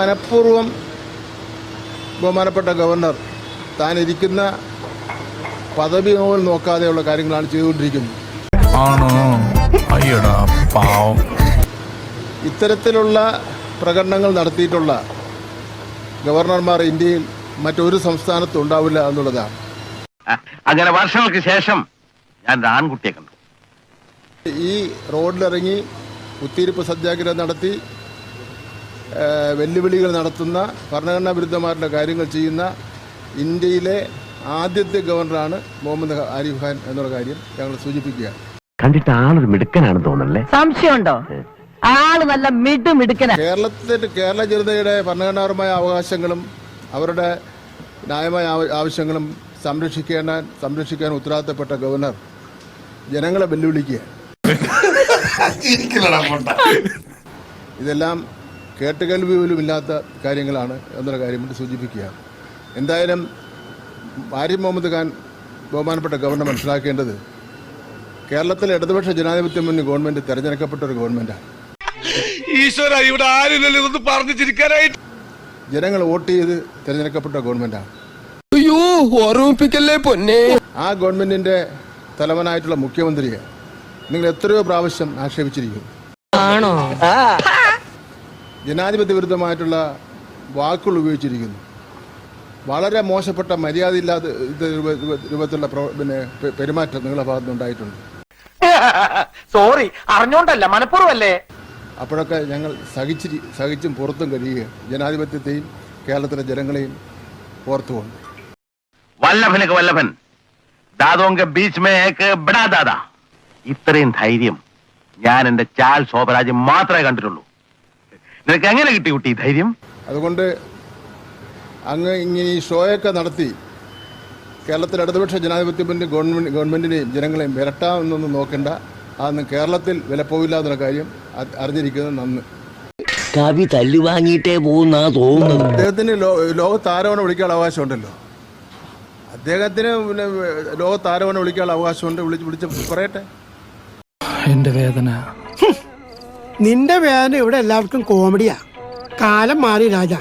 മനഃപൂർവ്വം ബഹുമാനപ്പെട്ട ഗവർണർ താൻ ഇരിക്കുന്ന പദവി പോലും നോക്കാതെയുള്ള കാര്യങ്ങളാണ് ചെയ്തുകൊണ്ടിരിക്കുന്നത്. ഇത്തരത്തിലുള്ള പ്രകടനങ്ങൾ നടത്തിയിട്ടുള്ള ഗവർണർമാർ ഇന്ത്യയിൽ മറ്റൊരു സംസ്ഥാനത്തും ഉണ്ടാവില്ല എന്നുള്ളതാണ്. അങ്ങനെ വർഷങ്ങൾക്ക് ശേഷം ഞാൻ ആൺകുട്ടിയെ കണ്ടു. ഈ റോഡിലിറങ്ങി കുത്തിയിരിപ്പ് സത്യാഗ്രഹം നടത്തി വെല്ലുവിളികൾ നടത്തുന്ന ഭരണഘടനാ വിരുദ്ധമായിട്ടുള്ള കാര്യങ്ങൾ ചെയ്യുന്ന ഇന്ത്യയിലെ ആദ്യത്തെ ഗവർണറാണ് മുഹമ്മദ് ആരിഫ് ഖാൻ എന്നുള്ള കാര്യം ഞങ്ങൾ സൂചിപ്പിക്കുകയാണ്. കണ്ടിട്ട് ആളൊരു മിടുക്കനാണെന്ന് തോന്നല്ലേ? സംശയമുണ്ടോ? ആള് നല്ല മിടുക്കനാണ്. കേരള ജനതയുടെ ഭരണഘടനാപരമായ അവകാശങ്ങളും അവരുടെ ന്യായമായ ആവശ്യങ്ങളും സംരക്ഷിക്കാൻ ഉത്തരവാദിത്തപ്പെട്ട ഗവർണർ ജനങ്ങളെ വെല്ലുവിളിക്കുക. ഇതെല്ലാം കേട്ടുകേൾവി പോലും ഇല്ലാത്ത കാര്യങ്ങളാണ് എന്നുള്ള കാര്യം കൊണ്ട് സൂചിപ്പിക്കുകയാണ്. എന്തായാലും ആരിഫ് മുഹമ്മദ് ഖാൻ ബഹുമാനപ്പെട്ട ഗവർണർ മനസ്സിലാക്കേണ്ടത് കേരളത്തിലെ ഇടതുപക്ഷ ജനാധിപത്യ മുന്നണി ഗവൺമെന്റ് തെരഞ്ഞെടുക്കപ്പെട്ട ഒരു ഗവൺമെന്റാണ്. ജനങ്ങൾ വോട്ട് ചെയ്ത് തെരഞ്ഞെടുക്കപ്പെട്ട ഗവൺമെന്റാണ്. ആ ഗവൺമെന്റിന്റെ തലവനായിട്ടുള്ള മുഖ്യമന്ത്രിയെ നിങ്ങൾ എത്രയോ പ്രാവശ്യം ആക്ഷേപിച്ചിരിക്കുന്നു. ജനാധിപത്യ വിരുദ്ധമായിട്ടുള്ള വാക്കുകൾ ഉപയോഗിച്ചിരിക്കുന്നു. വളരെ മോശപ്പെട്ട മര്യാദയില്ലാത്ത രൂപത്തിലുള്ള പെരുമാറ്റം നിങ്ങളുടെ ഭാഗത്തുനിന്നുണ്ടായിട്ടുണ്ട്. സോറി, അറിഞ്ഞോണ്ടല്ല, മനഃപൂർവ്വമല്ലേ. അപ്പോഴൊക്കെ ഞങ്ങൾ സഹിച്ചും പുറത്തും കഴിയുക, ജനാധിപത്യത്തെയും കേരളത്തിലെ ജനങ്ങളെയും ഓർത്തുകൊണ്ട്. വല്ലഭനൊക്കെ വല്ലഭൻ ദാദോങ്ക ബീച്ച് മേ ഏക്ക് ബഡാ ദാദാ. ഇത്രയും ധൈര്യം ഞാൻ എന്റെ ചാൽ ശോഭരാജ്യം മാത്രമേ കണ്ടിട്ടുള്ളൂ. നിനക്ക് എങ്ങനെ കിട്ടി കുട്ടി ധൈര്യം? അതുകൊണ്ട് അങ്ങ് ഇങ്ങനെ ഈ ഷോയൊക്കെ നടത്തി കേരളത്തിലെ ഇടതുപക്ഷ ജനാധിപത്യ മുന്നണി ഗവൺമെന്റിനെയും ജനങ്ങളെയും വിരട്ടാമെന്നൊന്നും നോക്കണ്ട. അതൊന്നും കേരളത്തിൽ വിലപ്പോവില്ല എന്നുള്ള കാര്യം അറിഞ്ഞിരിക്കുന്നത് നന്ന്. കവി തല്ലുവാങ്ങിയിട്ടേ പോകുന്ന തോന്നുന്നത്. അദ്ദേഹത്തിന് ലോകത്താരോപണം വിളിക്കാനുള്ള അവകാശമുണ്ടല്ലോ. അദ്ദേഹത്തിന് ലോകത്താരോപണം വിളിക്കാനുള്ള അവകാശമുണ്ട്. വിളിച്ച് പറയട്ടെ. എന്റെ വേദന, നിന്റെ വേദന ഇവിടെ എല്ലാവർക്കും കോമഡിയാ. കാലം മാറി രാജാ.